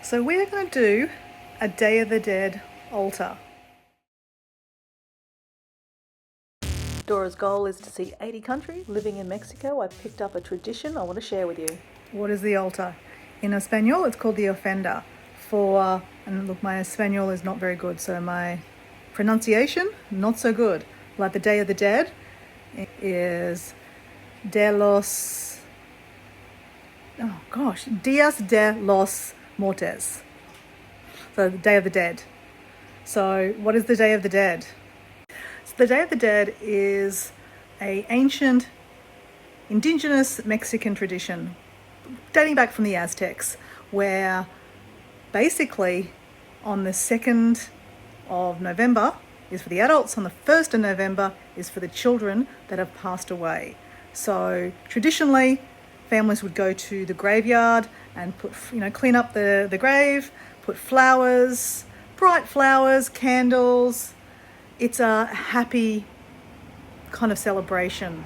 So we're going to do a Day of the Dead altar. Dora's goal is to see 80 countries. Living in Mexico, I picked up a tradition I want to share with you. What is the altar? In Espanol, it's called the ofrenda. And look, my Espanol is not very good, so my pronunciation, not so good. Like the Day of the Dead is Días de los Muertos. So the Day of the Dead. So what is the Day of the Dead? So the Day of the Dead is an ancient indigenous Mexican tradition dating back from the Aztecs, where basically on the 2nd of November is for the adults, on the 1st of November is for the children that have passed away. So traditionally, families would go to the graveyard and clean up the grave, put flowers, bright flowers, candles. It's a happy kind of celebration.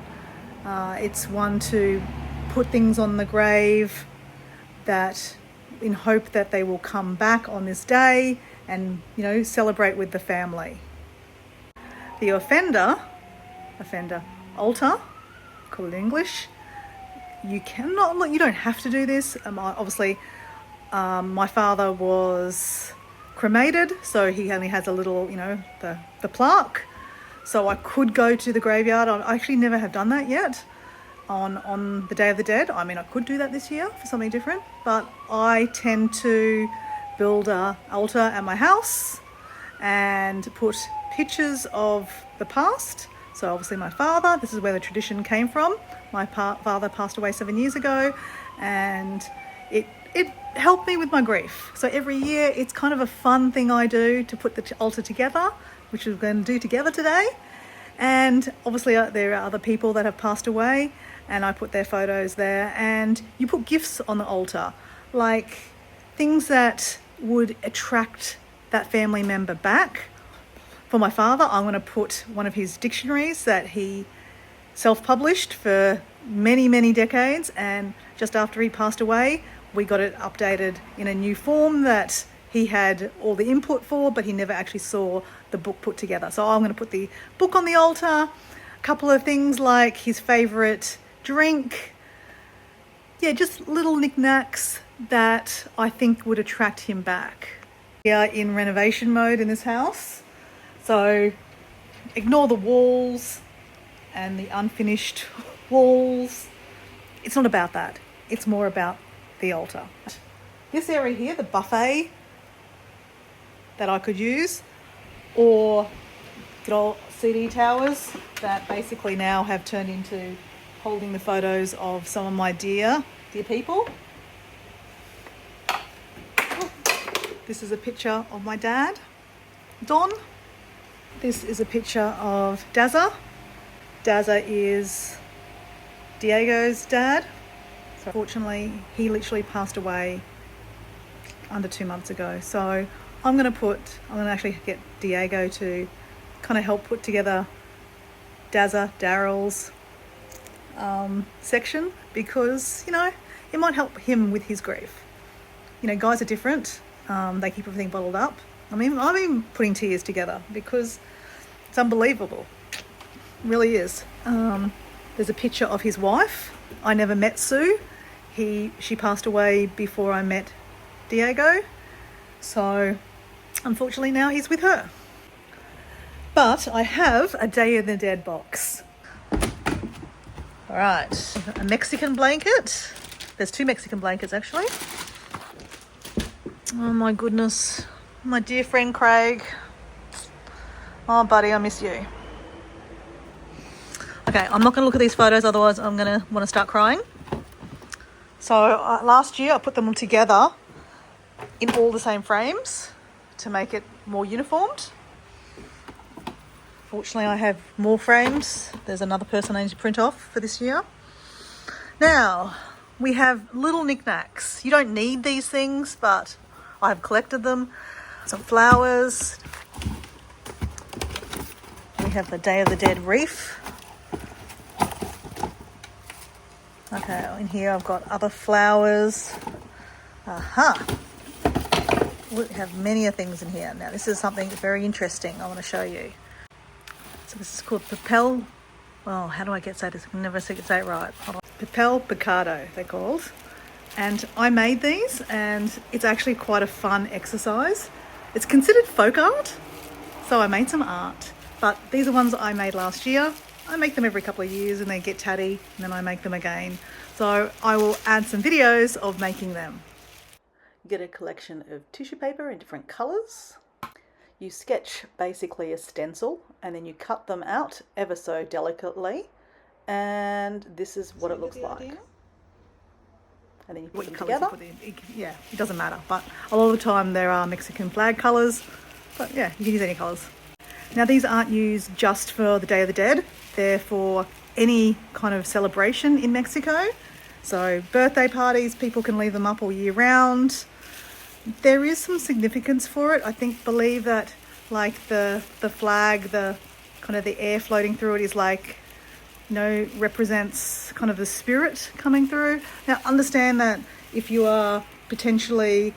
It's one to put things on the grave that in hope that they will come back on this day and, celebrate with the family. The offender, altar, call it English. You don't have to do this. Obviously, my father was cremated, so he only has a little, the plaque. So I could go to the graveyard. I actually never have done that yet on the Day of the Dead. I mean, I could do that this year for something different, but I tend to build an altar at my house and put pictures of the past. So obviously my father, this is where the tradition came from. My father passed away 7 years ago, and it helped me with my grief. So every year it's kind of a fun thing I do to put the altar together, which we're going to do together today. And obviously there are other people that have passed away, and I put their photos there. And you put gifts on the altar, like things that would attract that family member back. For my father, I'm going to put one of his dictionaries that he self-published for many, many decades, and just after he passed away, we got it updated in a new form that he had all the input for, but he never actually saw the book put together. So I'm going to put the book on the altar, a couple of things like his favourite drink, just little knickknacks that I think would attract him back. We are in renovation mode in this house, so ignore the walls and the unfinished walls. It's not about that. It's more about the altar. This area here, the buffet that I could use, or good old CD towers that basically now have turned into holding the photos of some of my dear people. This is a picture of my dad, Don. This is a picture of Dazza. Dazza is Diego's dad. So fortunately, he literally passed away under 2 months ago. So I'm going to actually get Diego to kind of help put together Daryl's section, because, it might help him with his grief. Guys are different. They keep everything bottled up. I mean, I've been putting tears together because it's unbelievable. It really is. There's a picture of his wife. I never met Sue. She passed away before I met Diego. So unfortunately now he's with her. But I have a Day of the Dead box. All right, a Mexican blanket. There's 2 Mexican blankets actually. Oh my goodness. My dear friend Craig. Oh buddy, I miss you. Okay, I'm not going to look at these photos, otherwise I'm going to want to start crying. So last year I put them all together in all the same frames to make it more uniformed. Fortunately, I have more frames. There's another person I need to print off for this year. Now, we have little knickknacks. You don't need these things, but I have collected them. Some flowers. We have the Day of the Dead wreath. Okay, in here I've got other flowers. Aha! we have many things in here. Now this is something very interesting I want to show you. So this is called Papel, well, how do I say this? I can never say it right. Hold on. Papel Picado, they're called. And I made these, and it's actually quite a fun exercise. It's considered folk art, so I made some art. But these are ones that I made last year. I make them every couple of years and they get tatty, and then I make them again. So I will add some videos of making them. Get a collection of tissue paper in different colours. You sketch basically a stencil and then you cut them out ever so delicately, and this is what it looks like. And then you put them together. Yeah, it doesn't matter, but a lot of the time there are Mexican flag colours, but yeah, you can use any colours. Now these aren't used just for the Day of the Dead, they're for any kind of celebration in Mexico. So birthday parties, people can leave them up all year round. There is some significance for it. I believe that like the flag, the kind of the air floating through it is like, you know, represents kind of the spirit coming through. Now understand that if you are potentially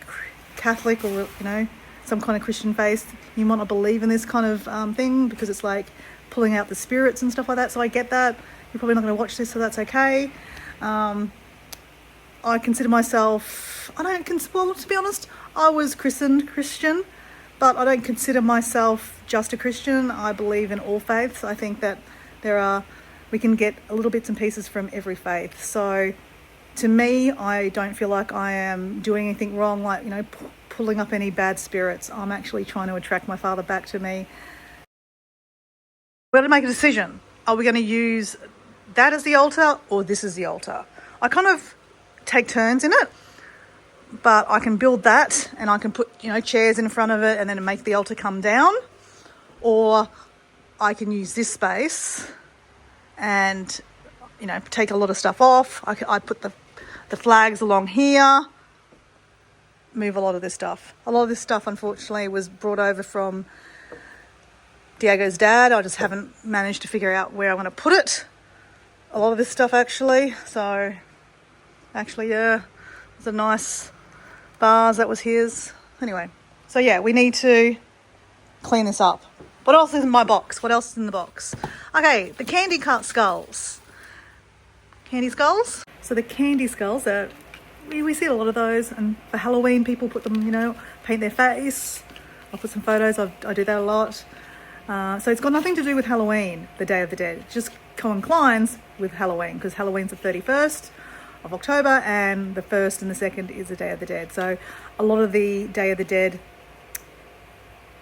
Catholic or, you know, some kind of Christian faith, you might not believe in this kind of thing because it's like pulling out the spirits and stuff like that. So I get that. You're probably not going to watch this, so that's okay. I consider myself, well, to be honest, I was christened Christian, but I don't consider myself just a Christian. I believe in all faiths. I think that we can get a little bits and pieces from every faith. So to me, I don't feel like I am doing anything wrong, like, you know, pulling up any bad spirits. I'm actually trying to attract my father back to me. We're going to make a decision. Are we going to use that as the altar or this as the altar? I kind of take turns in it, but I can build that and I can put, you know, chairs in front of it and then make the altar come down, or I can use this space and, you know, take a lot of stuff off. I put the flags along here, move a lot of this stuff. A lot of this stuff, unfortunately, was brought over from Diego's dad. I just haven't managed to figure out where I'm going to put it. A lot of this stuff, actually. So, actually, yeah, there's a nice vase that was his. Anyway, so yeah, we need to clean this up. What else is in my box? What else is in the box? Okay, the candy cut skulls. Candy skulls. So the candy skulls, we see a lot of those, and for Halloween people put them, you know, paint their face. I'll put some photos, I do that a lot. So it's got nothing to do with Halloween, the Day of the Dead. It just coincides with Halloween, because Halloween's the 31st of October and the 1st and the 2nd is the Day of the Dead. So a lot of the Day of the Dead,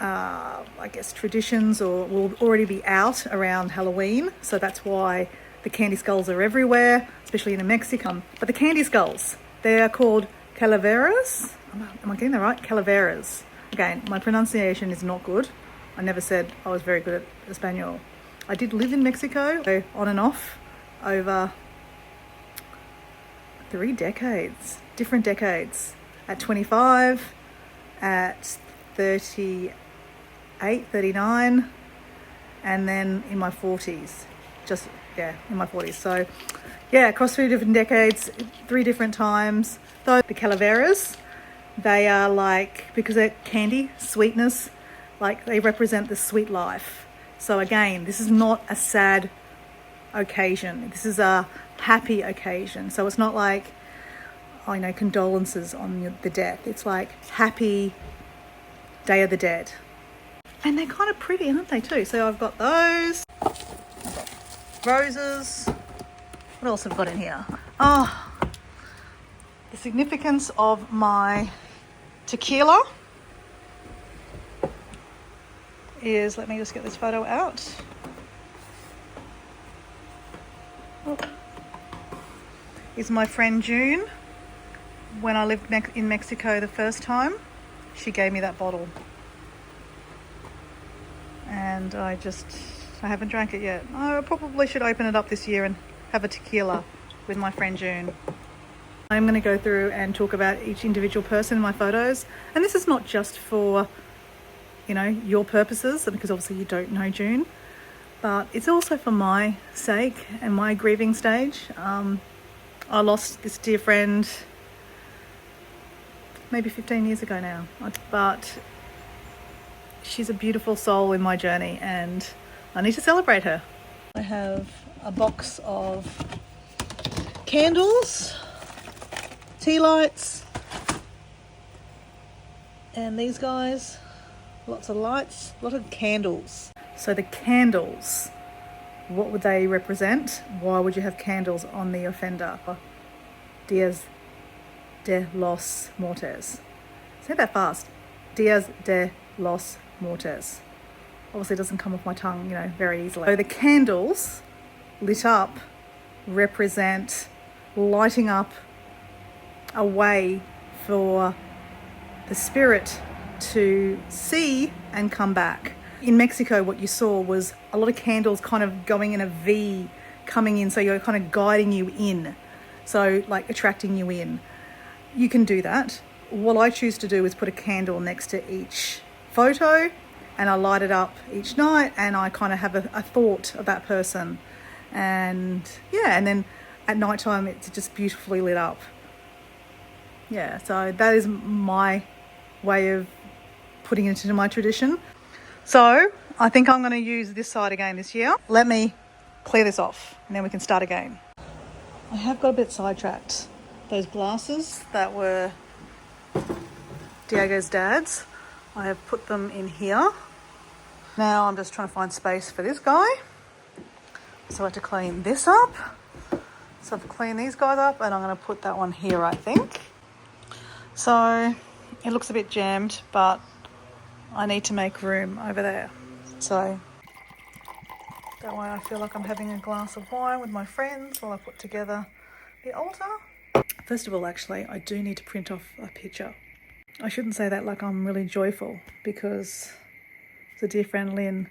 I guess, traditions will already be out around Halloween. So that's why the candy skulls are everywhere, especially in Mexico. But the candy skulls, they are called calaveras. Am I getting that right? Calaveras. Again, my pronunciation is not good. I never said I was very good at Espanol. I did live in Mexico, so on and off, over 3 decades, different decades. At 25, at 38, 39, and then in my 40s. In my 40s. So, yeah, across 3 different decades, 3 different times. Though the calaveras, they are like, because they're candy, sweetness, like they represent the sweet life. So again, this is not a sad occasion. This is a happy occasion. So it's not like, oh, you know, condolences on the death. It's like happy Day of the Dead. And they're kind of pretty, aren't they, too? So I've got those. I've got roses. What else have I got in here? Oh, the significance of my tequila is, let me just get this photo out. Is my friend June. When I lived in Mexico the first time, she gave me that bottle. And I haven't drank it yet. I probably should open it up this year and have a tequila with my friend June. I'm going to go through and talk about each individual person in my photos. And this is not just for, you know, your purposes, because obviously you don't know June, but it's also for my sake and my grieving stage. I lost this dear friend maybe 15 years ago now. But she's a beautiful soul in my journey and I need to celebrate her. I have a box of candles, tea lights, and these guys, lots of lights, a lot of candles. So the candles, what would they represent? Why would you have candles on the offender? Dias de los Muertos. Say that fast. Dias de los Muertos. Obviously it doesn't come off my tongue, you know, very easily. So the candles lit up represent lighting up a way for the spirit to see and come back. In Mexico, what you saw was a lot of candles kind of going in a V, coming in, so you're kind of guiding you in, so like attracting you in. You can do that. What I choose to do is put a candle next to each photo and I light it up each night and I kind of have a thought of that person. And yeah, and then at night time it's just beautifully lit up. Yeah, so that is my way of putting it into my tradition. So I think I'm going to use this side again this year. Let me clear this off and then we can start again. I have got a bit sidetracked. Those glasses that were Diego's dad's, I have put them in here. Now I'm just trying to find space for this guy. So I have to clean this up. So I have to clean these guys up and I'm going to put that one here, I think. So it looks a bit jammed, but I need to make room over there. So that way I feel like I'm having a glass of wine with my friends while I put together the altar. First of all, actually, I do need to print off a picture. I shouldn't say that like I'm really joyful, because it's a dear friend, Lynn,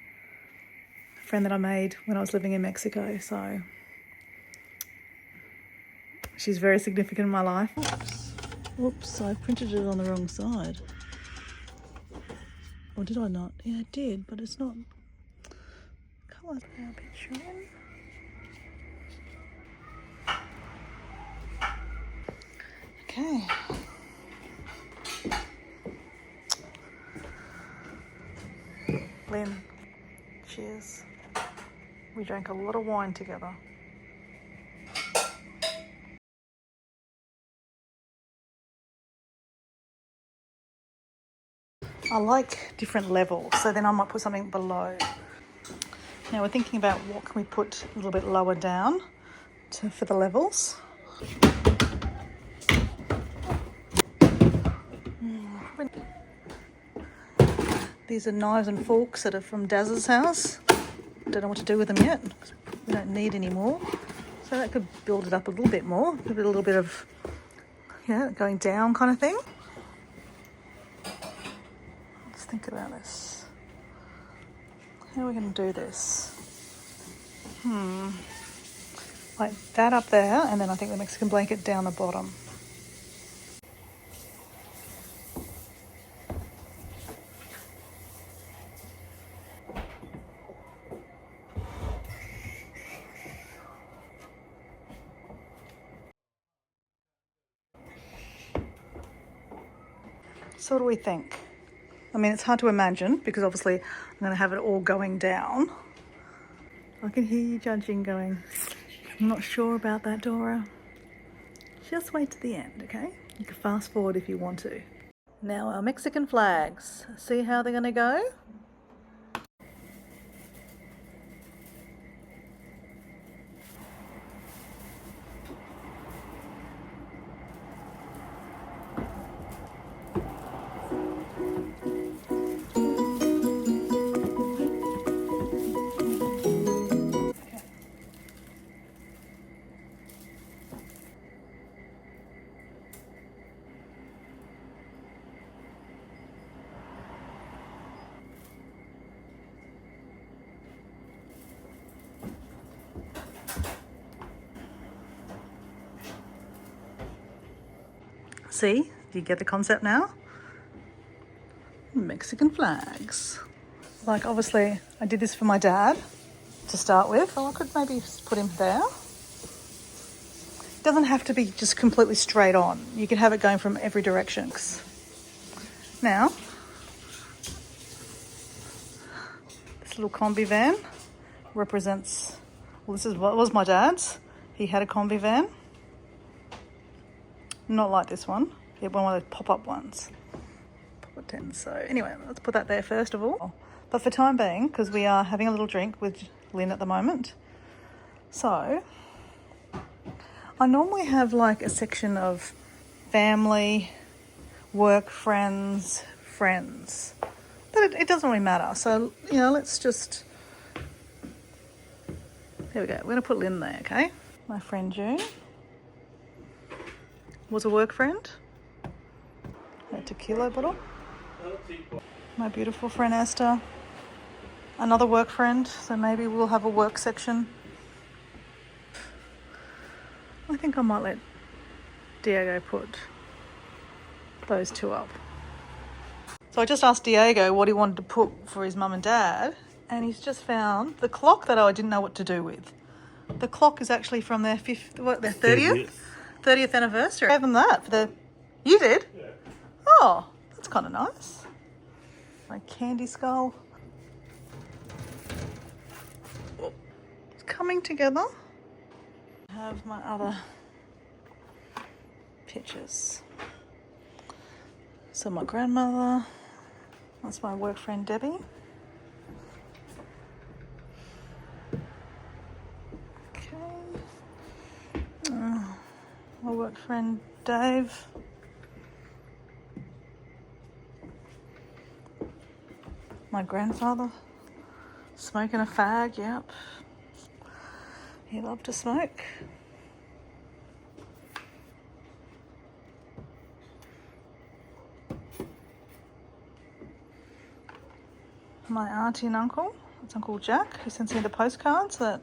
a friend that I made when I was living in Mexico. So she's very significant in my life. Oops, I printed it on the wrong side. Or did I not? Yeah, I did, but it's not coloured. Our picture in. Okay. Lynn, cheers. We drank a lot of wine together. I like different levels, so then I might put something below. Now we're thinking about what can we put a little bit lower down for the levels. These are knives and forks that are from Dazza's house. Don't know what to do with them yet, because we don't need any more. So that could build it up a little bit more. Give it a little bit of, yeah, going down kind of thing. Let's think about this. How are we going to do this? Like that up there, and then I think the Mexican blanket down the bottom. So what do we think? I mean, it's hard to imagine because obviously I'm going to have it all going down. I can hear you judging, going, I'm not sure about that, Dora. Just wait to the end, okay? You can fast forward if you want to. Now our Mexican flags. See how they're going to go? See, do you get the concept now? Mexican flags. Like obviously I did this for my dad to start with. So I could maybe put him there. It doesn't have to be just completely straight on. You can have it going from every direction. Now, this little combi van represents, well, this is what was my dad's. He had a combi van. Not like this one. He had one of those pop-up ones. Pop-up tins. So anyway, let's put that there first of all. But for time being, because we are having a little drink with Lynn at the moment, so I normally have like a section of family, work, friends, but it doesn't really matter. So, you know, let's just, there we go. We're going to put Lynn there, okay? My friend June was a work friend. A tequila bottle. My beautiful friend Esther, another work friend, so maybe we'll have a work section. I think I might let Diego put those two up. So I just asked Diego what he wanted to put for his mum and dad, and he's just found the clock that I didn't know what to do with. The clock is actually from their 30th anniversary. I gave them that for their... You did? Yeah. Oh, that's kind of nice. My candy skull. It's coming together. I have my other pictures. So my grandmother, that's my work friend Debbie. Okay. My work friend Dave. My grandfather smoking a fag, yep. He loved to smoke. My auntie and uncle, it's Uncle Jack, who sends me the postcards that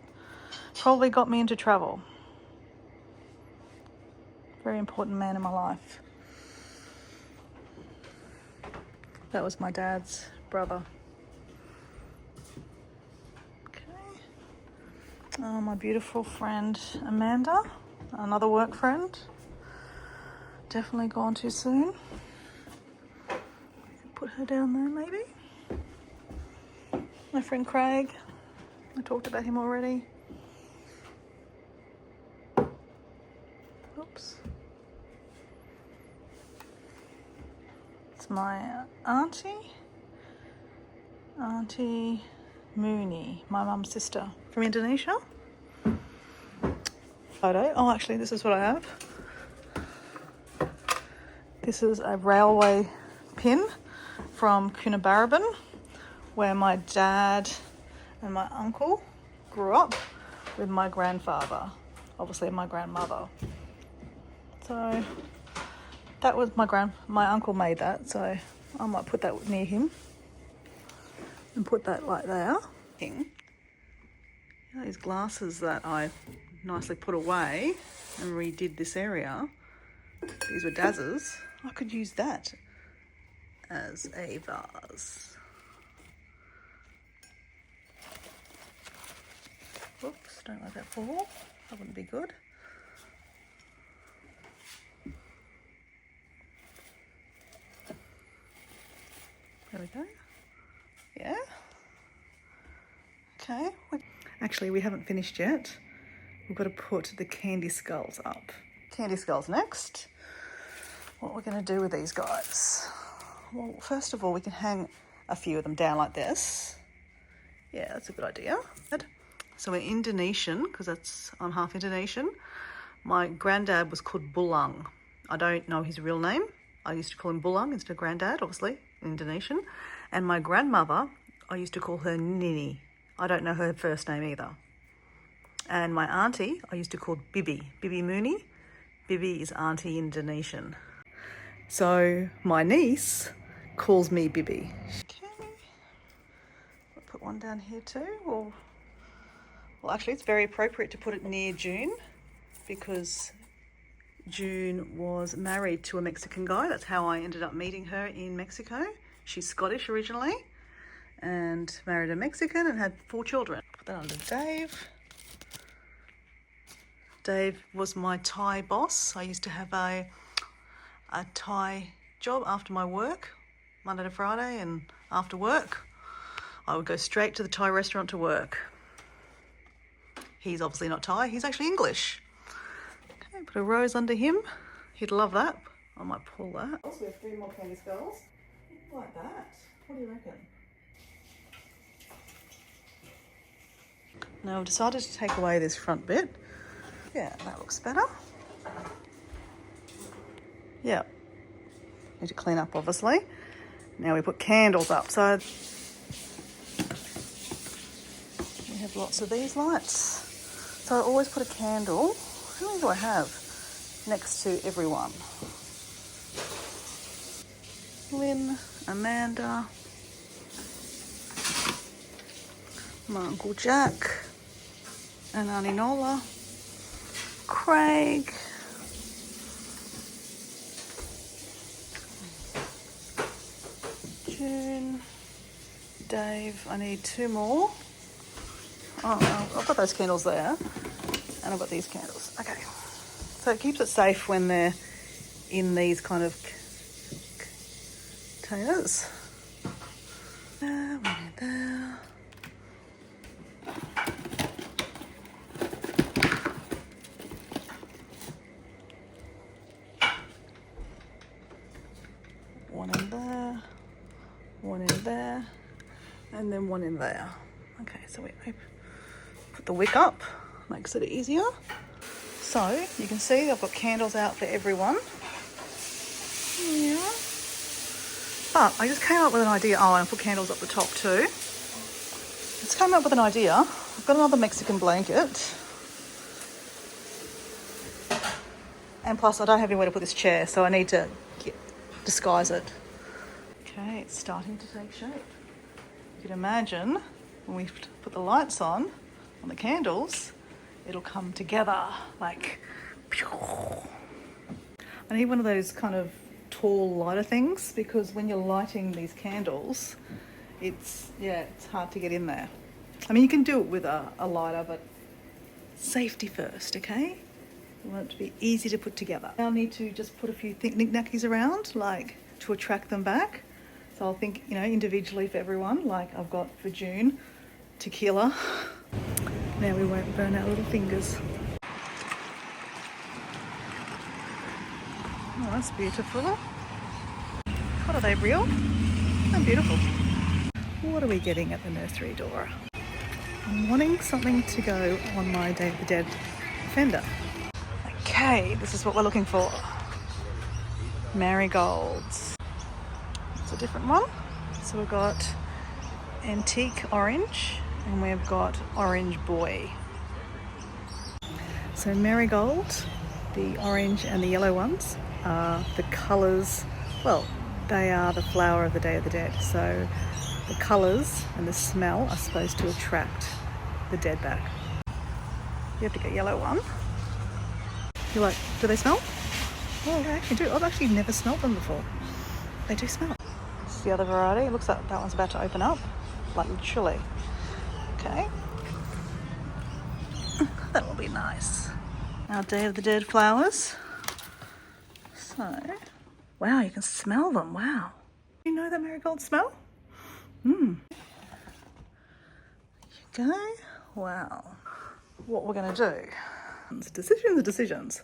probably got me into travel. Very important man in my life. That was my dad's brother. Okay. Oh, my beautiful friend Amanda, another work friend. Definitely gone too soon. Put her down there maybe. My friend Craig, I talked about him already. Oops. It's my Aunty Mooney, my mum's sister from Indonesia. Photo. Oh, actually, this is what I have. This is a railway pin from Coonabarabran, where my dad and my uncle grew up with my grandfather, obviously my grandmother. So that was my uncle made that, so I might put that near him and put that like there. These glasses that I nicely put away and redid this area, these were Dazza's. I could use that as a vase. Oops, don't let that fall. That wouldn't be good. There we go. Yeah. Okay. Actually, we haven't finished yet. We've got to put the candy skulls up. Candy skulls next. What we're going to do with these guys? Well, first of all, we can hang a few of them down like this. Yeah, that's a good idea. So we're Indonesian, because I'm half Indonesian. My granddad was called Bulang. I don't know his real name. I used to call him Bulang instead of granddad, obviously, in Indonesian. And my grandmother, I used to call her Nini. I don't know her first name either. And my auntie, I used to call Bibi Mooney. Bibi is auntie Indonesian. So my niece calls me Bibi. Okay. I'll put one down here too. Well, actually, it's very appropriate to put it near June, because June was married to a Mexican guy. That's how I ended up meeting her in Mexico. She's Scottish originally and married a Mexican and had 4 children. Put that under Dave. Dave was my Thai boss. I used to have a Thai job after my work Monday to Friday, and after work, I would go straight to the Thai restaurant to work. He's obviously not Thai, he's actually English. Okay, put a rose under him. He'd love that. I might pull that. Also, we have 3 more candy skulls. Like that. What do you reckon? Now I've decided to take away this front bit. Yeah, that looks better. Yeah. Need to clean up, obviously. Now we put candles up. So we have lots of these lights. So I always put a candle. How many do I have? Next to everyone. Lynn, Amanda, my Uncle Jack, and Aunty Nola, Craig, June, Dave. I need 2 more. Oh, I've got those candles there, and I've got these candles. Okay, so it keeps it safe when they're in these kind of containers. There, one in there. One in there, one in there, and then one in there. Okay, so we put the wick up, makes it easier. So you can see I've got candles out for everyone. Yeah. But I just came up with an idea. Oh, and I put candles up the top too. Just came up with an idea. I've got another Mexican blanket. And plus I don't have anywhere to put this chair, so I need to disguise it. Okay, it's starting to take shape. You can imagine when we put the lights on the candles, it'll come together like... I need one of those kind of tall lighter things, because when you're lighting these candles, it's hard to get in there. I mean, you can do it with a lighter, but safety first, okay? We want it to be easy to put together. I'll need to just put a few knick-knackies around, like to attract them back. So I'll think, you know, individually for everyone, like I've got for June, tequila. Now we won't burn our little fingers. Oh, that's beautiful. What are they, real? They're beautiful. What are we getting at the nursery, Dora? I'm wanting something to go on my Day of the Dead fender. Okay, this is what we're looking for. Marigolds. It's a different one. So we've got antique orange and we've got orange boy. So marigold, the orange and the yellow ones, are the colours, well, they are the flower of the Day of the Dead. So the colours and the smell are supposed to attract the dead back. You have to get yellow one. You're like, do they smell? Oh, they actually do. I've actually never smelled them before. They do smell. This is the other variety. It looks like that one's about to open up, like literally. Okay. That will be nice. Our Day of the Dead flowers. So, wow, you can smell them. Wow. You know that marigolds smell? There you go. Wow. What we're going to do. Decisions are decisions.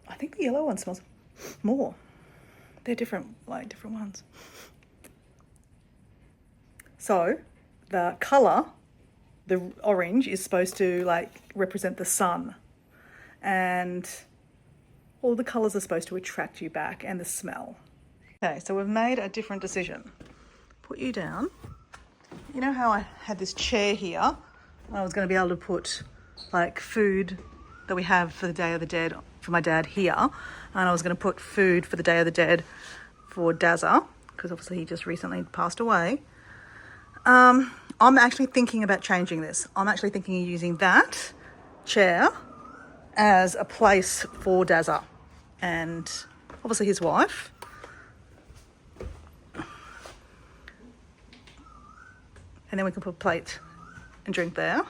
I think the yellow one smells more. They're different, like different ones. So the colour, the orange, is supposed to like represent the sun, and all the colours are supposed to attract you back, and the smell. Okay, so we've made a different decision. Put you down. You know how I had this chair here? I was going to be able to put like food that we have for the Day of the Dead for my dad here, and I was going to put food for the Day of the Dead for Dazza, because obviously he just recently passed away. I'm actually thinking about changing this. I'm actually thinking of using that chair as a place for Dazza and obviously his wife. And then we can put a plate and drink there.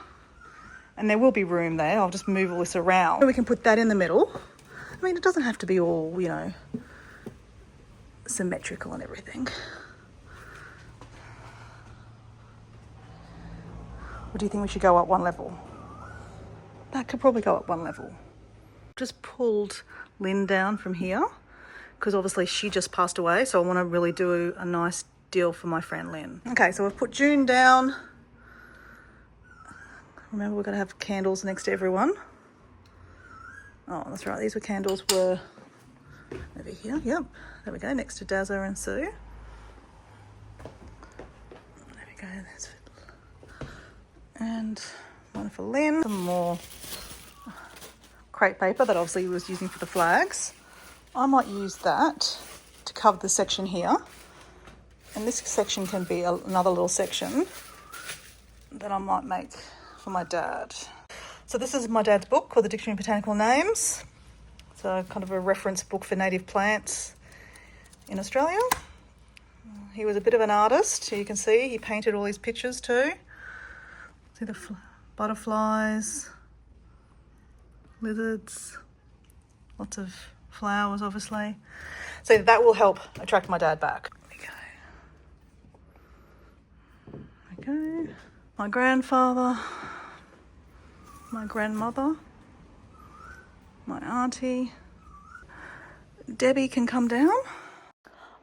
And there will be room there. I'll just move all this around. We can put that in the middle. I mean, it doesn't have to be all, you know, symmetrical and everything. Or do you think we should go up one level? That could probably go up one level. Just pulled Lynn down from here because obviously she just passed away, so I want to really do a nice deal for my friend Lynn. Okay, so we've put June down. Remember, we're going to have candles next to everyone. Oh, that's right, these candles were over here. Yep, there we go, next to Dazza and Sue. There we go, there's and one for Lynn. Some more crepe paper that obviously he was using for the flags. I might use that to cover the section here. And this section can be another little section that I might make for my dad. So this is my dad's book called The Dictionary of Botanical Names. So kind of a reference book for native plants in Australia. He was a bit of an artist. You can see he painted all these pictures too. See the butterflies, lizards, lots of flowers obviously. So that will help attract my dad back. Okay. My grandfather, my grandmother, my auntie. Debbie can come down.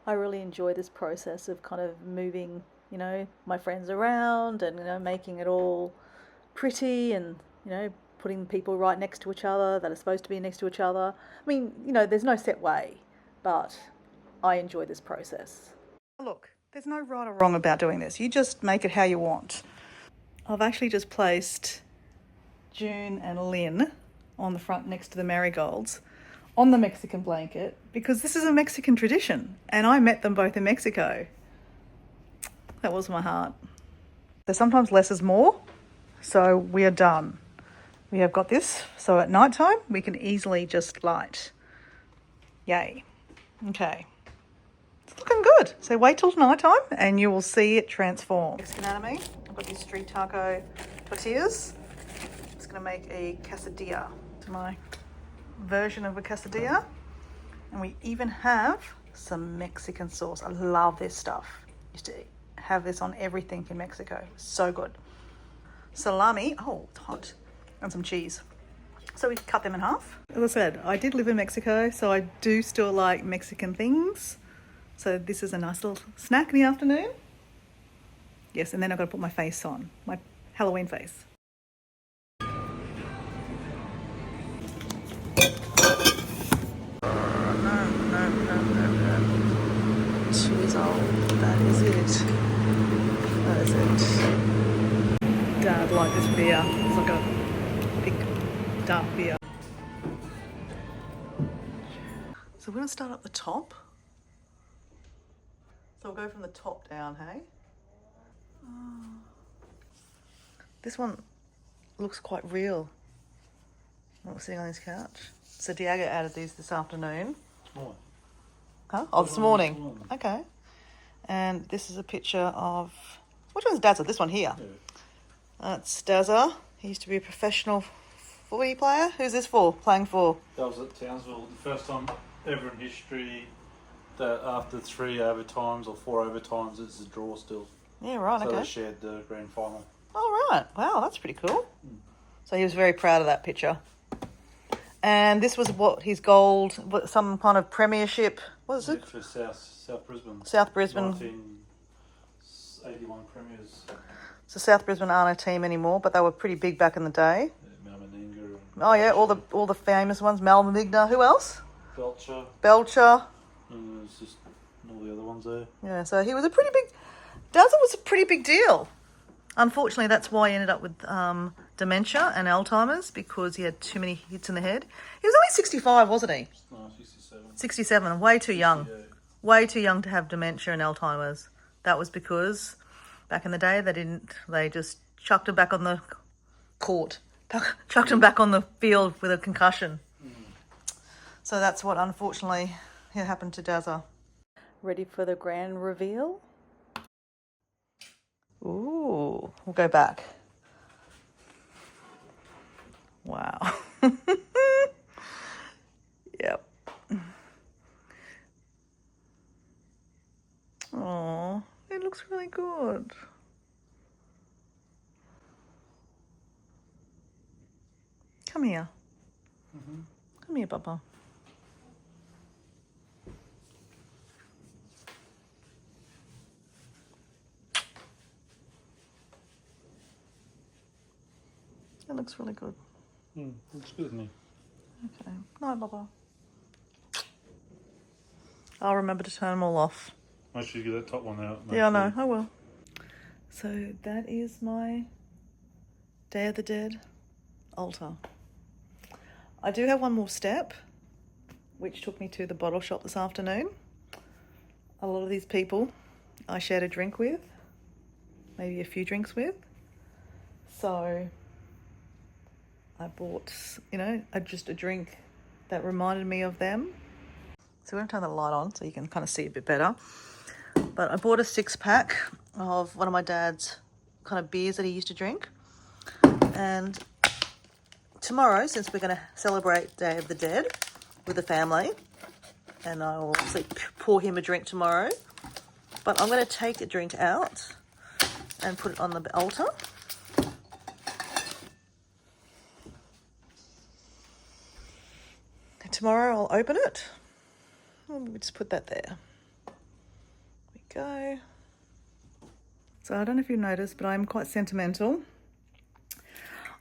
I really enjoy this process of kind of moving, you know, my friends around and, you know, making it all pretty and, you know, putting people right next to each other that are supposed to be next to each other. I mean, you know, there's no set way, but I enjoy this process. Look, there's no right or wrong about doing this. You just make it how you want. I've actually just placed June and Lynn on the front next to the Marigolds on the Mexican blanket because this is a Mexican tradition and I met them both in Mexico. That was my heart. So sometimes less is more. So we are done. We have got this. So at night time, we can easily just light. Yay. Okay. It's looking good. So wait till night time and you will see it transform. Mexican anatomy. I've got these street taco tortillas. I'm just going to make a quesadilla. It's my version of a quesadilla. And we even have some Mexican sauce. I love this stuff. Used to have this on everything in Mexico. So good. Salami. Oh, it's hot. And some cheese. So we cut them in half. As I said, I did live in Mexico, so I do still like Mexican things. So this is a nice little snack in the afternoon. Yes, and then I've got to put my face on, my Halloween face. No. Cheese old, that is it. That is it. Dad liked this beer. It's like a big dark beer. So we're going to start at the top. So we'll go from the top down, hey? Oh. This one looks quite real. We're sitting on this couch. So Diego added these this afternoon. This morning. Huh? Oh, this morning. Okay. And this is a picture of... Which one's Dazza? This one here. Yeah. That's Dazza. He used to be a professional footy player. Who's this for? Playing for? That was at Townsville. The first time ever in history that after 3 overtimes or 4 overtimes, it's a draw still. Yeah, right, so okay. They shared the grand final. Oh, right. Wow, that's pretty cool. So he was very proud of that picture. And this was what his gold, some kind of premiership, what is it? For South Brisbane. South Brisbane. 1981 premiers. So South Brisbane aren't a team anymore, but they were pretty big back in the day. Yeah, Malmaninga. Oh yeah, all the famous ones. Malmaninga. Who else? Belcher. And there's just all the other ones there. Yeah, so he was a pretty big... Dazza was a pretty big deal. Unfortunately, that's why he ended up with dementia and Alzheimer's, because he had too many hits in the head. He was only 65, wasn't he? No, 67. 67, way too young. 68. Way too young to have dementia and Alzheimer's. That was because back in the day they just chucked him back on the court. Chucked him back on the field with a concussion. So that's what unfortunately happened to Dazza. Ready for the grand reveal? Ooh, we'll go back. Wow. Yep. looks really good. Come here. Come here, Papa. It looks really good. Looks good, doesn't he? Okay. No, Papa. I'll remember to turn them all off. Make sure you get that top one out. Yeah, I know. I will. So that is my Day of the Dead altar. I do have one more step, which took me to the bottle shop this afternoon. A lot of these people I shared a drink with, maybe a few drinks with. So I bought, just a drink that reminded me of them. So we're going to turn the light on so you can kind of see a bit better. But I bought a 6-pack of one of my dad's kind of beers that he used to drink. And tomorrow, since we're going to celebrate Day of the Dead with the family, and I will obviously pour him a drink tomorrow, but I'm going to take a drink out and put it on the altar. And tomorrow I'll open it. Let me just put that there. There we go. So I don't know if you noticed, but I'm quite sentimental.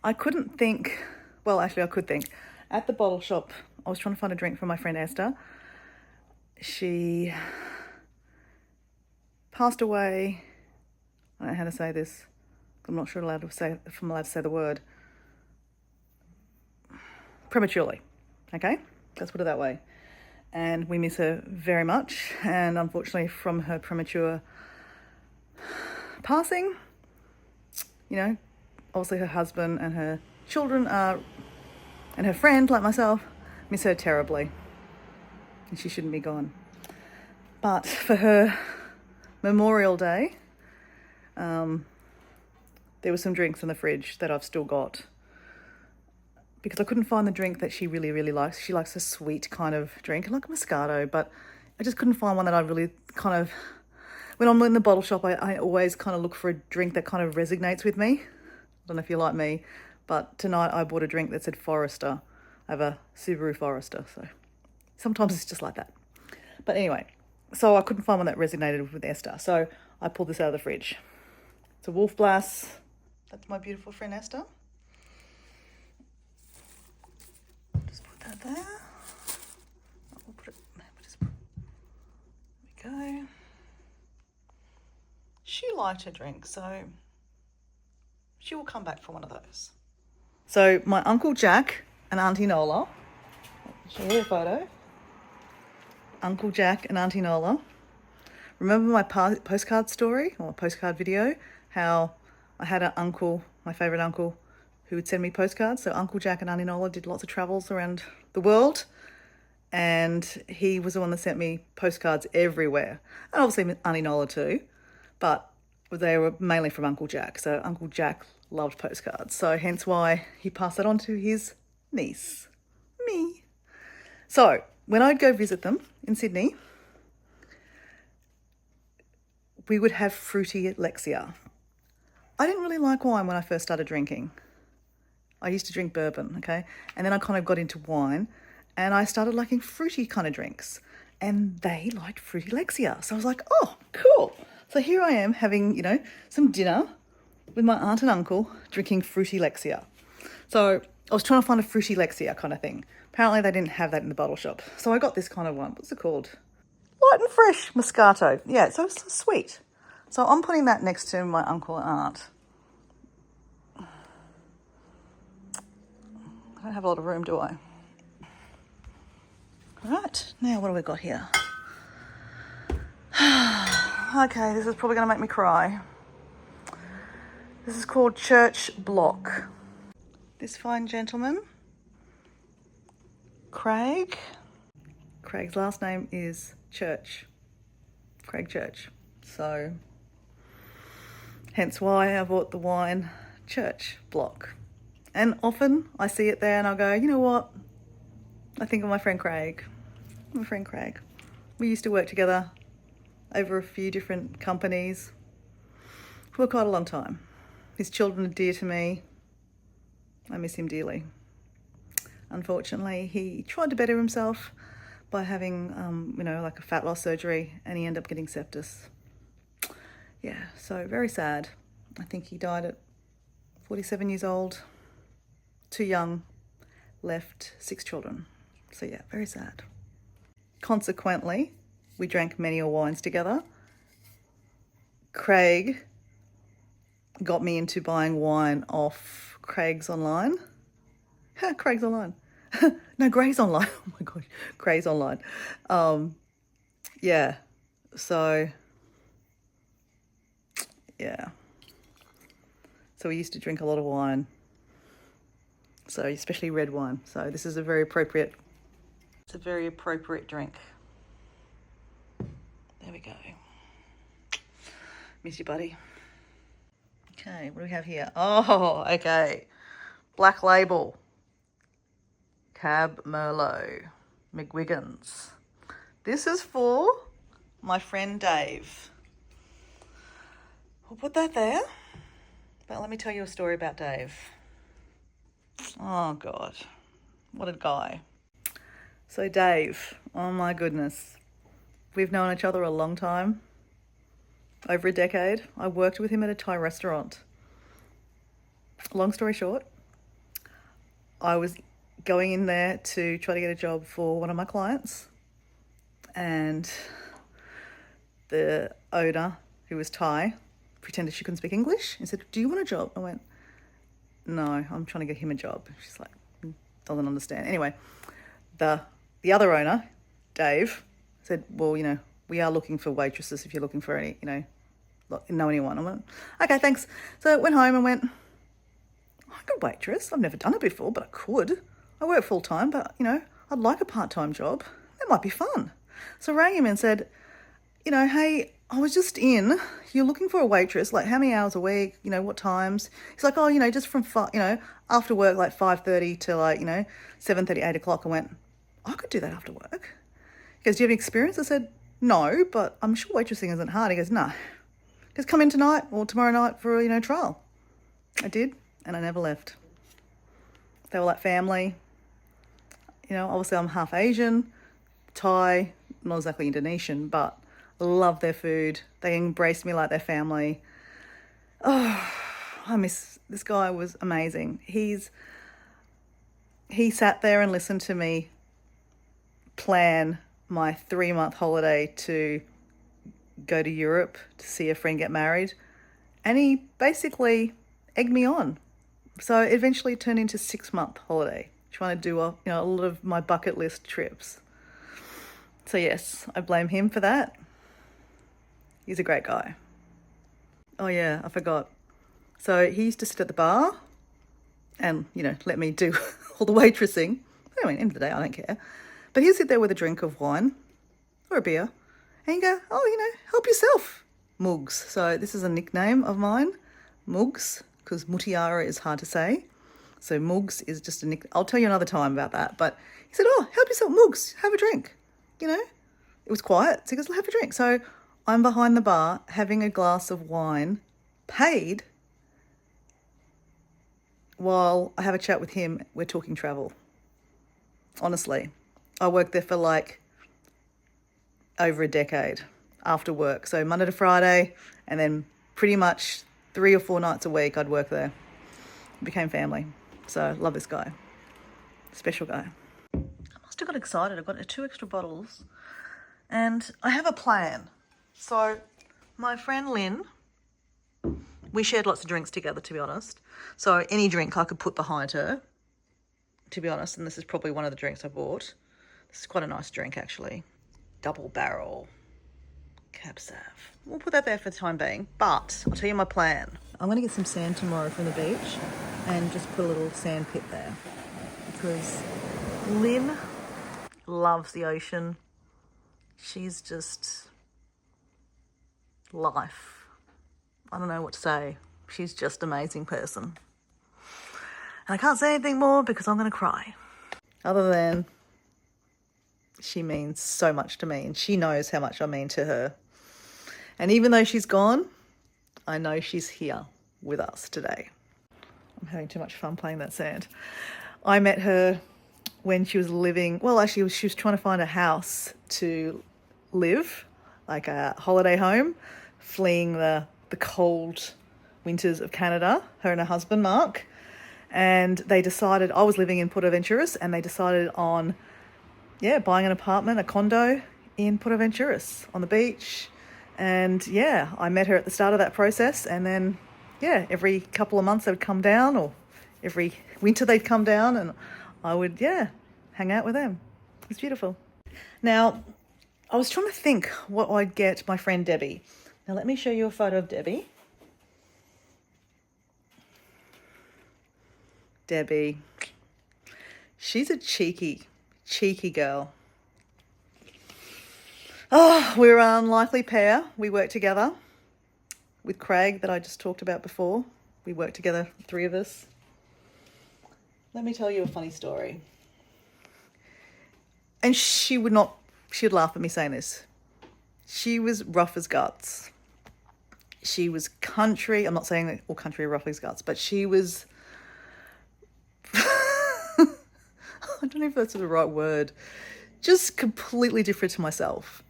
I couldn't think, well, actually I could think. At the bottle shop, I was trying to find a drink for my friend Esther. She passed away, I don't know how to say this. I'm not sure if I'm allowed to say the word. Prematurely, okay? Let's put it that way. And we miss her very much. And unfortunately, from her premature passing, obviously her husband and her children and her friend, like myself, miss her terribly. And she shouldn't be gone. But for her Memorial Day, there were some drinks in the fridge that I've still got. Because I couldn't find the drink that she really, really likes. She likes a sweet kind of drink, like a Moscato, but I just couldn't find one that I really kind of... When I'm in the bottle shop, I always kind of look for a drink that kind of resonates with me. I don't know if you're like me, but tonight I bought a drink that said Forester. I have a Subaru Forester, so sometimes it's just like that. But anyway, so I couldn't find one that resonated with Esther, so I pulled this out of the fridge. It's a Wolf Blass. That's my beautiful friend Esther. Just put that there. We'll put it, there we go. She liked her drink, so she will come back for one of those. So my Uncle Jack and Aunty Nola, I'll show you a photo. Uncle Jack and Aunty Nola. Remember my postcard story or postcard video? How I had an uncle, my favourite uncle, who would send me postcards. So Uncle Jack and Aunty Nola did lots of travels around the world. And he was the one that sent me postcards everywhere. And obviously Aunty Nola too. But they were mainly from Uncle Jack. So Uncle Jack loved postcards. So hence why he passed that on to his niece, me. So when I'd go visit them in Sydney, we would have fruity Lexia. I didn't really like wine when I first started drinking. I used to drink bourbon, okay? And then I kind of got into wine and I started liking fruity kind of drinks. And they liked fruity Lexia. So I was like, oh, cool. So here I am having, some dinner with my aunt and uncle drinking fruity Lexia. So I was trying to find a fruity Lexia kind of thing. Apparently they didn't have that in the bottle shop. So I got this kind of one. What's it called? Light and Fresh Moscato. Yeah, so it's sweet. So I'm putting that next to my uncle and aunt. I don't have a lot of room, do I? All right, now what do we got here? Okay, this is probably going to make me cry. This is called Church Block. This fine gentleman, Craig's last name is Church. Craig Church. So, hence why I bought the wine Church Block. And often I see it there and I'll go, you know what? I think of my friend Craig. My friend Craig. We used to work together over a few different companies for quite a long time. His children are dear to me. I miss him dearly. Unfortunately, he tried to better himself by having, like a fat loss surgery, and he ended up getting sepsis. Yeah, so very sad. I think he died at 47 years old, too young, left 6 children. So yeah, very sad. Consequently, we drank many wines together. Craig got me into buying wine off Craig's online. Craig's online. No, Gray's online. Oh my gosh, Gray's online. Yeah, so yeah. So we used to drink a lot of wine. So especially red wine. So this is a very appropriate, it's a very appropriate drink. There we go. Miss you, buddy. Okay, what do we have here? Oh, okay. Black Label. Cab Merlot. McGuigan's. This is for my friend Dave. We'll put that there. But let me tell you a story about Dave. Oh, God. What a guy. So Dave, oh my goodness. We've known each other a long time. Over a decade. I worked with him at a Thai restaurant. Long story short, I was going in there to try to get a job for one of my clients, and the owner, who was Thai, pretended she couldn't speak English and said, "Do you want a job?" I went, "No, I'm trying to get him a job." She's like, doesn't understand. Anyway, the other owner, Dave, said, "Well, we are looking for waitresses if you're looking for any, know anyone." I went, "Okay, thanks." So I went home and went, "I could waitress. I've never done it before, but I could. I work full time, but, I'd like a part-time job. That might be fun." So I rang him and said, "Hey, I was just in. You're looking for a waitress, like how many hours a week? What times?" He's like, "Oh, just from, after work, like 5:30 to 7:30, 8 o'clock." I went, "I could do that after work." He goes, "Do you have experience?" I said, "No, but I'm sure waitressing isn't hard." He goes, "No. Just come in tonight or tomorrow night for a, trial." I did, and I never left. They were like family. Obviously I'm half Asian, Thai, not exactly Indonesian, but love their food. They embraced me like their family. Oh, I miss, this guy was amazing. He sat there and listened to me plan my 3-month holiday to go to Europe to see a friend get married, and he basically egged me on. So it eventually turned into 6-month holiday, trying to do a lot of my bucket list trips. So yes, I blame him for that. He's a great guy. Oh yeah, I forgot. So he used to sit at the bar and, let me do all the waitressing. Anyway, at the end of the day, I don't care. But he'd sit there with a drink of wine or a beer and he'd go, "Oh, help yourself, Mugs." So this is a nickname of mine, Mugs, because Mutiara is hard to say. So Mugs is just a nickname. I'll tell you another time about that. But he said, "Oh, help yourself, Mugs, have a drink." It was quiet. So he goes, "Have a drink." So I'm behind the bar having a glass of wine, paid, while I have a chat with him. We're talking travel. Honestly, I worked there for over a decade after work. So Monday to Friday, and then pretty much 3 or 4 nights a week I'd work there. It became family. So love this guy. Special guy. I must have got excited. I've got 2 extra bottles and I have a plan. So my friend Lynn, we shared lots of drinks together, to be honest. So any drink I could put behind her, to be honest. And this is probably one of the drinks I bought. This is quite a nice drink, actually. Double barrel Cab Sav. We'll put that there for the time being. But I'll tell you my plan. I'm going to get some sand tomorrow from the beach and just put a little sand pit there. Because Lynn loves the ocean. She's just life. I don't know what to say. She's just an amazing person. And I can't say anything more because I'm going to cry. Other than she means so much to me and she knows how much I mean to her. And even though she's gone, I know she's here with us today. I'm having too much fun playing that sand. I met her when she was living, well, actually, she was trying to find a house to live, like a holiday home, fleeing the cold winters of Canada, her and her husband, Mark. And they decided, I was living in Port Aventuras, and they decided on, buying an apartment, a condo in Port Aventuras on the beach. And I met her at the start of that process, and then every couple of months they would come down, or every winter they'd come down, and I would hang out with them. It was beautiful. Now, I was trying to think what I'd get my friend Debbie. Now let me show you a photo of Debbie. Debbie, she's a cheeky girl. Oh, we're an unlikely pair. We work together with Craig that I just talked about before. We work together, the three of us. Let me tell you a funny story. And she'd laugh at me saying this. She was rough as guts. She was country. I'm not saying that all country are rough as guts, but she was, I don't know if that's the right word, just completely different to myself.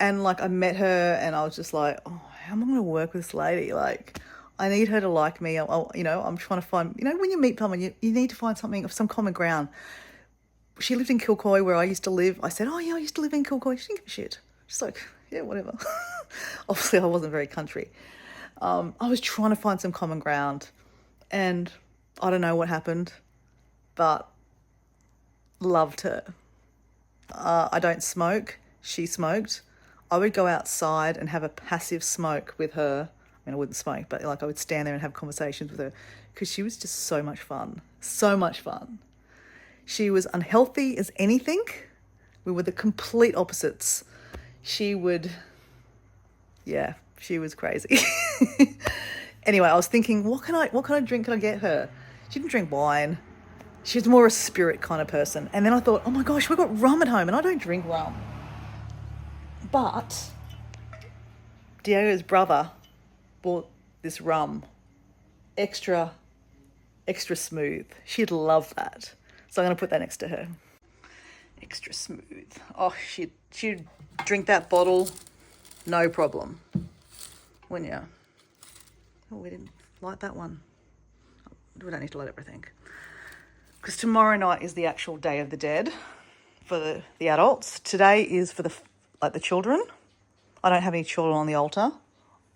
I met her and I was just like, oh, how am I going to work with this lady? Like, I need her to like me. I'm trying to find, when you meet someone, you need to find something of some common ground. She lived in Kilcoy where I used to live. I said, oh yeah, I used to live in Kilcoy. She didn't give a shit. She's like, yeah, whatever. Obviously I wasn't very country. I was trying to find some common ground, and I don't know what happened, but loved her. I don't smoke. She smoked. I would go outside and have a passive smoke with her. I mean, I wouldn't smoke, but I would stand there and have conversations with her because she was just so much fun. So much fun. She was unhealthy as anything. We were the complete opposites. She was crazy. Anyway, I was thinking, what kind of drink can I get her? She didn't drink wine. She's more a spirit kind of person. And then I thought, oh my gosh, we've got rum at home, and I don't drink rum. But Diego's brother bought this rum, extra smooth. She'd love that. So I'm going to put that next to her. Extra smooth. Oh, she'd drink that bottle, no problem. Wouldn't you? Oh, we didn't light that one. We don't need to light everything. Because tomorrow night is the actual Day of the Dead for the adults. Today is for the children. I don't have any children on the altar.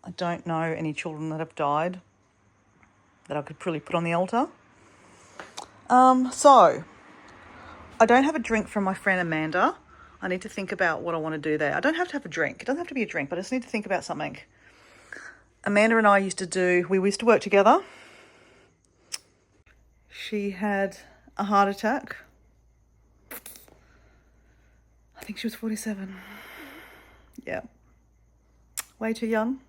I don't know any children that have died that I could probably put on the altar. So I don't have a drink from my friend Amanda. I need to think about what I want to do there. I don't have to have a drink. It doesn't have to be a drink, but I just need to think about something. Amanda and I we used to work together. She had a heart attack. I think she was 47. Yeah. Way too young.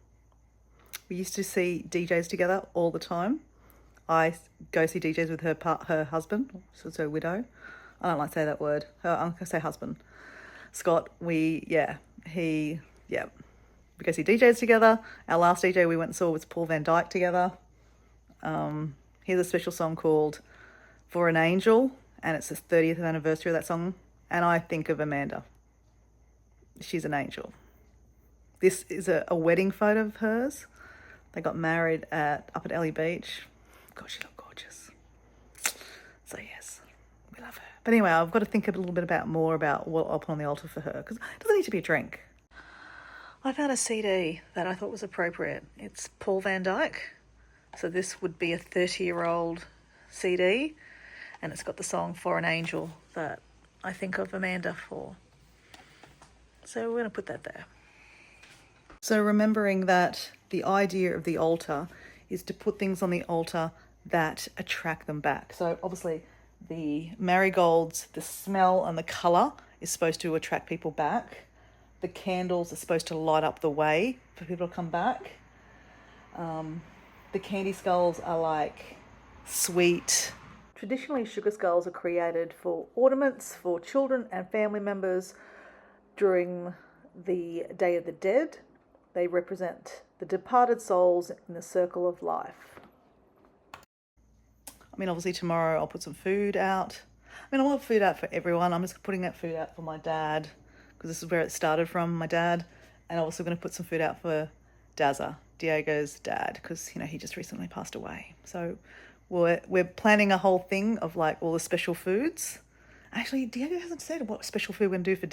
We used to see DJs together all the time. I go see DJs with her husband, so it's her widow. I don't like to say that word. I'm going to say husband. Scott, we go see DJs together. Our last DJ we went and saw was Paul Van Dyke together. He has a special song called For an Angel, and it's the 30th anniversary of that song. And I think of Amanda. She's an angel. This is a wedding photo of hers. They got married up at Ellie Beach. God, she looked gorgeous. So yes, we love her. But anyway, I've got to think a little bit more about what I'll put on the altar for her, because it doesn't need to be a drink. I found a CD that I thought was appropriate. It's Paul Van Dyke. So this would be a 30-year-old CD, and it's got the song For an Angel that I think of Amanda for. So we're going to put that there. So remembering that the idea of the altar is to put things on the altar that attract them back. So obviously the marigolds, the smell and the colour is supposed to attract people back. The candles are supposed to light up the way for people to come back. The candy skulls are like sweet. Traditionally, sugar skulls are created for ornaments for children and family members during the Day of the Dead, They represent the departed souls in the circle of life. I mean, obviously tomorrow I'll put some food out. I mean, I want food out for everyone. I'm just putting that food out for my dad because this is where it started from, my dad. And I'm also going to put some food out for Dazza, Diego's dad, because, you know, he just recently passed away. So we're planning a whole thing of like all the special foods. Actually, Diego hasn't said what special food we're going to do for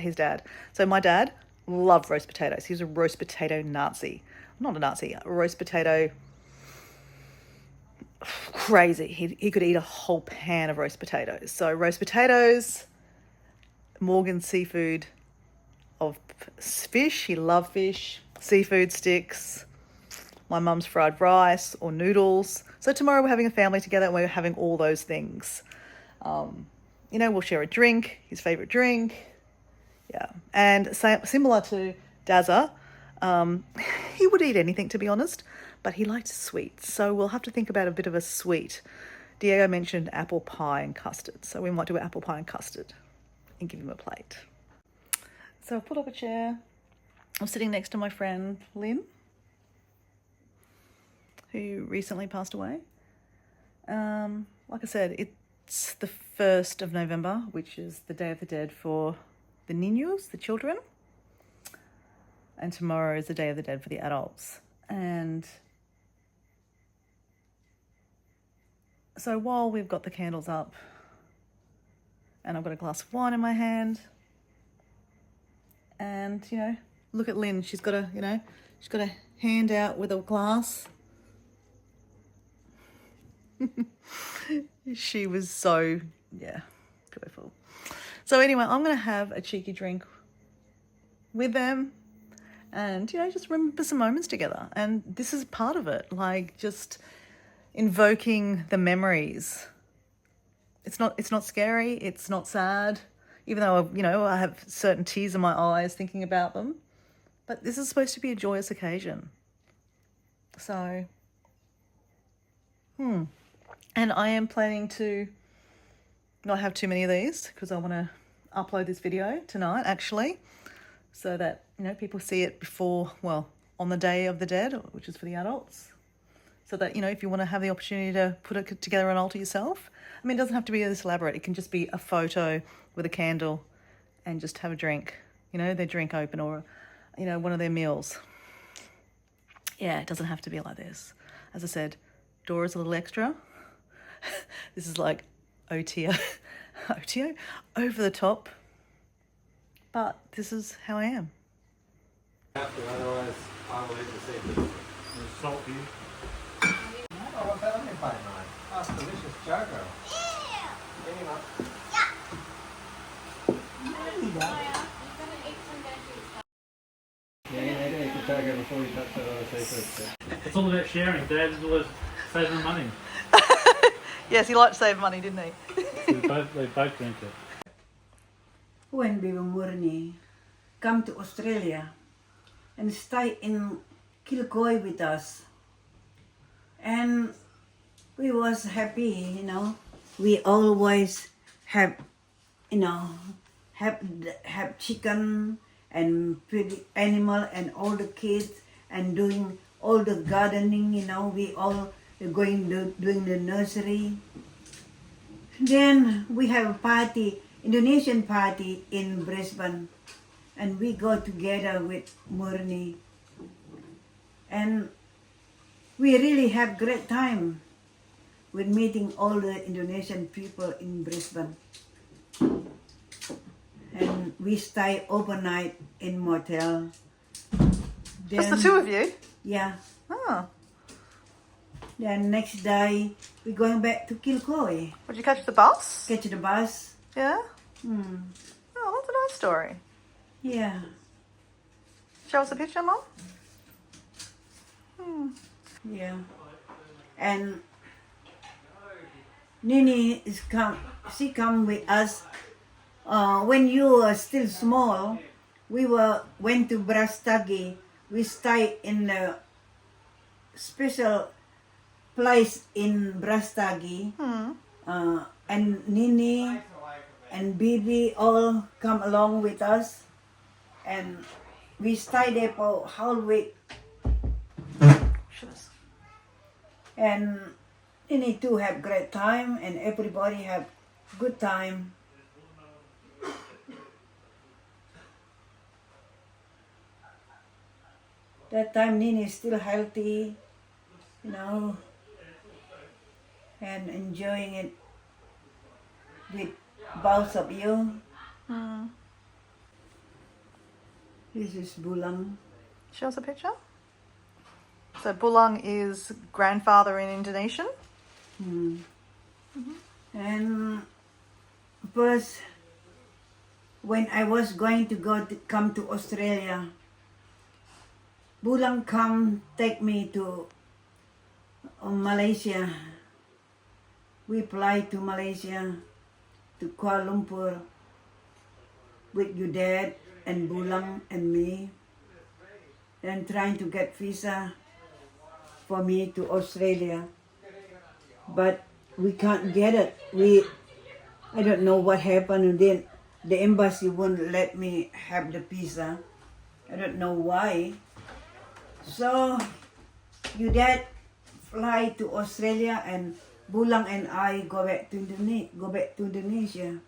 his dad. So my dad loved roast potatoes. He was a roast potato Nazi. Not a Nazi, a roast potato crazy. He could eat a whole pan of roast potatoes. So roast potatoes, Morgan's seafood of fish. He loved fish, seafood sticks, my mum's fried rice or noodles. So tomorrow we're having a family together and we're having all those things. You know, we'll share a drink, his favourite drink. Yeah. And similar to Dazza, he would eat anything, to be honest, but he liked sweets. So we'll have to think about a bit of a sweet. Diego mentioned apple pie and custard. So we might do apple pie and custard and give him a plate. So I've put up a chair. I'm sitting next to my friend Lynn, who recently passed away. Like I said, it's the 1st of November, which is the Day of the Dead for the niños, the children. And tomorrow is the Day of the Dead for the adults. And so while we've got the candles up and I've got a glass of wine in my hand, and, you know, look at Lynn. She's got a hand out with a glass. She was so, joyful. So anyway, I'm going to have a cheeky drink with them and, you know, just remember some moments together. And this is part of it, like just invoking the memories. It's not scary. It's not sad, even though, you know, I have certain tears in my eyes thinking about them. But this is supposed to be a joyous occasion. So, And I am planning to not have too many of these because I want to upload this video tonight, actually, so that, you know, people see it before, well, on the Day of the Dead, which is for the adults, so that, you know, if you want to have the opportunity to put it together an altar yourself, I mean, it doesn't have to be this elaborate. It can just be a photo with a candle and just have a drink, you know, their drink open or, you know, one of their meals. Yeah, it doesn't have to be like this. As I said, Dora's a little extra. This is like OTO, over the top. But this is how I am. Otherwise, I will eat the seafood. Salt you. Oh, that'll be fine, mate. Oh, it's delicious choco. Anyway. Yeah, you need to eat the choco before you touch that other seafood. It's all about sharing. Dad is always saving money. Yes, he liked to save money, didn't he? They both drink it. When we were Murni come to Australia and stay in Kilcoy with us, and we was happy, you know. We always have, you know, have chicken and feed animal and all the kids and doing all the gardening, you know. We all going doing the nursery. Then we have a party, Indonesian party in Brisbane, and we go together with Murni, and we really have great time with meeting all the Indonesian people in Brisbane. And we stay overnight in motel. Just the two of you? Yeah. Oh. Then next day we're going back to Kilcoy. Would you catch the bus? Catch the bus. Yeah? Hmm. Oh, that's a nice story. Yeah. Show us a picture, Mum. Yeah. And Nini is she come with us. When you were still small, we went to Brastagi. We stayed in a special place in Brastagi. And Nini and Bibi all come along with us. And we stay there for whole week, and you need to have great time, and everybody have good time. That time Nini is still healthy, you know, and enjoying it with both of you. This is Bulang. Show us a picture. So Bulang is grandfather in Indonesian. And first, when I was going to come to Australia, Bulang come take me to Malaysia. We fly to Malaysia, to Kuala Lumpur, with your dad and Bulang and me, and trying to get visa for me to Australia. But we can't get it. I don't know what happened, and then the embassy won't let me have the visa. I don't know why. So your dad fly to Australia, and Bulang and I go back to Indonesia.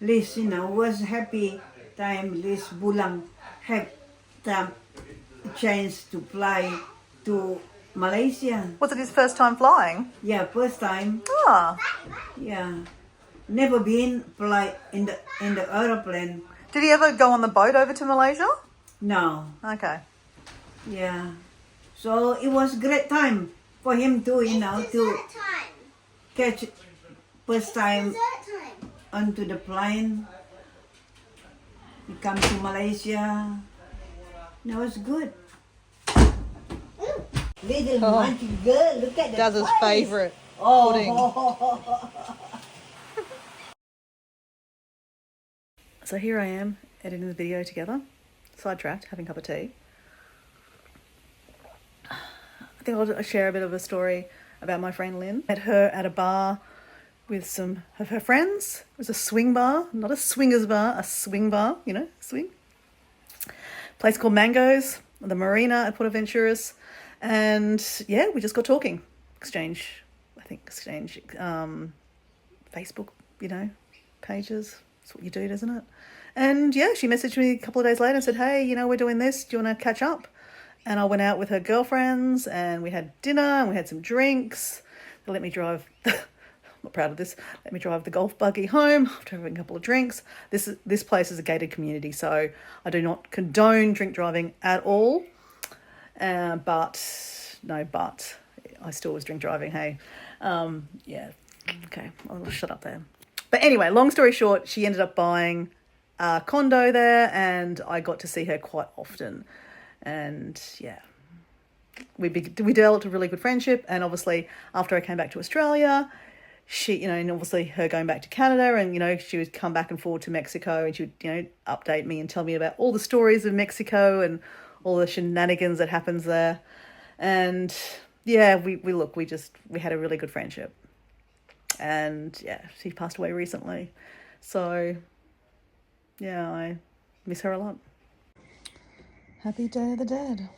Liz, you know, was happy time Liz Bulang had the chance to fly to Malaysia. Was it his first time flying? Yeah, first time. Ah. Yeah, never been fly in the aeroplane. Did he ever go on the boat over to Malaysia? No. Okay. Yeah. So it was great time for him too, you know, to catch first time onto the plane. He come to Malaysia. It was good. Little monkey girl, look at the Dazza's face. favourite pudding. So here I am editing the video together, sidetracked, having a cup of tea. I think I'll share a bit of a story about my friend Lynn. Met her at a bar with some of her friends. It was a swing bar, not a swingers bar, a swing bar, you know, swing. Place called Mangoes, the marina at Port Aventuras. And yeah, we just got talking, exchange Facebook, you know, pages. That's what you do, doesn't it? And yeah, she messaged me a couple of days later and said, hey, you know, we're doing this. Do you want to catch up? And I went out with her girlfriends and we had dinner and we had some drinks. They let me drive, I'm not proud of this, let me drive the golf buggy home after having a couple of drinks. This place is a gated community, so I do not condone drink driving at all. But I still was drink driving, hey. Yeah, okay, I'll shut up there. But anyway, long story short, she ended up buying a condo there and I got to see her quite often. And yeah, we developed a really good friendship. And obviously after I came back to Australia, she, you know, and obviously her going back to Canada, and, you know, she would come back and forth to Mexico and she would, you know, update me and tell me about all the stories of Mexico and all the shenanigans that happens there. And yeah, we had a really good friendship. And yeah, she passed away recently. So yeah, I miss her a lot. Happy Day of the Dead.